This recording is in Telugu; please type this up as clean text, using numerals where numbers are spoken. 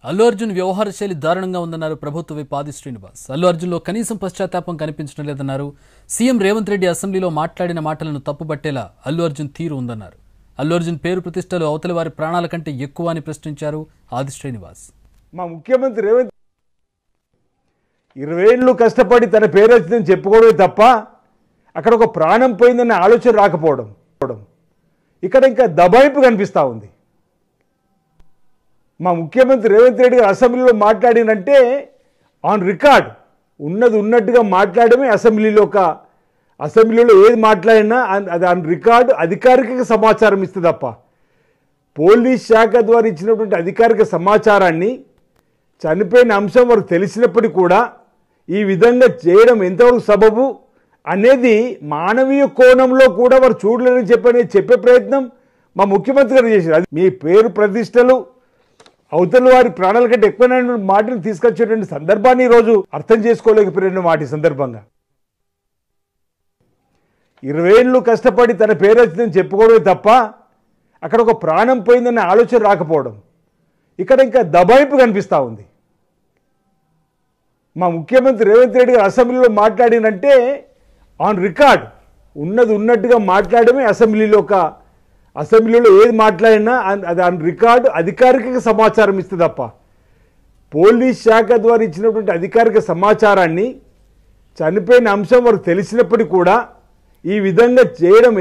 అల్లు అర్జున్ వ్యవహార శైలి దారుణంగా ఉందన్నారు ప్రభుత్వ విప్ ఆది శ్రీనివాస్. అల్లు అర్జున్లో కనీసం పశ్చాత్తాపం కనిపించడం లేదన్నారు. సీఎం రేవంత్ రెడ్డి అసెంబ్లీలో మాట్లాడిన మాటలను తప్పుబట్టేలా అల్లు అర్జున్ తీరు ఉందన్నారు. అల్లు అర్జున్ పేరు ప్రతిష్టలు అవతలి వారి ప్రాణాల కంటే ఎక్కువ అని ప్రశ్నించారు ఆది శ్రీనివాస్. మా ముఖ్యమంత్రి రేవంత్ 20 ఏళ్ళు కష్టపడి తన పేరు వచ్చిందని చెప్పుకోవడమే తప్ప అక్కడ ఒక ప్రాణం పోయిందన్న ఆలోచన రాకపోవడం, ఇక్కడ ఇంకా దబాయింపు కనిపిస్తూ ఉంది. మా ముఖ్యమంత్రి రేవంత్ రెడ్డి గారు అసెంబ్లీలో మాట్లాడినంటే ఆన్ రికార్డ్ ఉన్నది ఉన్నట్టుగా మాట్లాడమే అసెంబ్లీలో ఏది మాట్లాడినా అది ఆన్ రికార్డు అధికారిక సమాచారం ఇస్తుంది తప్ప పోలీస్ శాఖ ద్వారా ఇచ్చినటువంటి అధికారిక సమాచారాన్ని చనిపోయిన అంశం వారికి తెలిసినప్పటికీ కూడా ఈ విధంగా చేయడం ఎంతవరకు సబబు అనేది మానవీయ కోణంలో కూడా వారు చూడలేని చెప్పే ప్రయత్నం మా ముఖ్యమంత్రి గారు చేశారు. అది మీ పేరు ప్రతిష్టలు అవతల వారి ప్రాణాల కంటే ఎక్కువైన మాటను తీసుకొచ్చేటువంటి సందర్భాన్ని ఈరోజు అర్థం చేసుకోలేకపోయిన మాట. ఈ సందర్భంగా 20 ఏళ్ళు కష్టపడి తన పేరు వచ్చిందని చెప్పుకోవడమే తప్ప అక్కడ ఒక ప్రాణం పోయిందన్న ఆలోచన రాకపోవడం, ఇక్కడ ఇంకా దబాయింపు కనిపిస్తూ ఉంది. మా ముఖ్యమంత్రి రేవంత్ రెడ్డి గారు అసెంబ్లీలో మాట్లాడినంటే ఆన్ రికార్డ్ ఉన్నది ఉన్నట్టుగా మాట్లాడమే అసెంబ్లీలో ఏది మాట్లాడినా అది ఆన్ రికార్డు అధికారిక సమాచారం ఇస్తుంది తప్ప పోలీస్ శాఖ ద్వారా ఇచ్చినటువంటి అధికారిక సమాచారాన్ని చనిపోయిన అంశం వారికి తెలిసినప్పటికీ కూడా ఈ విధంగా చేయడం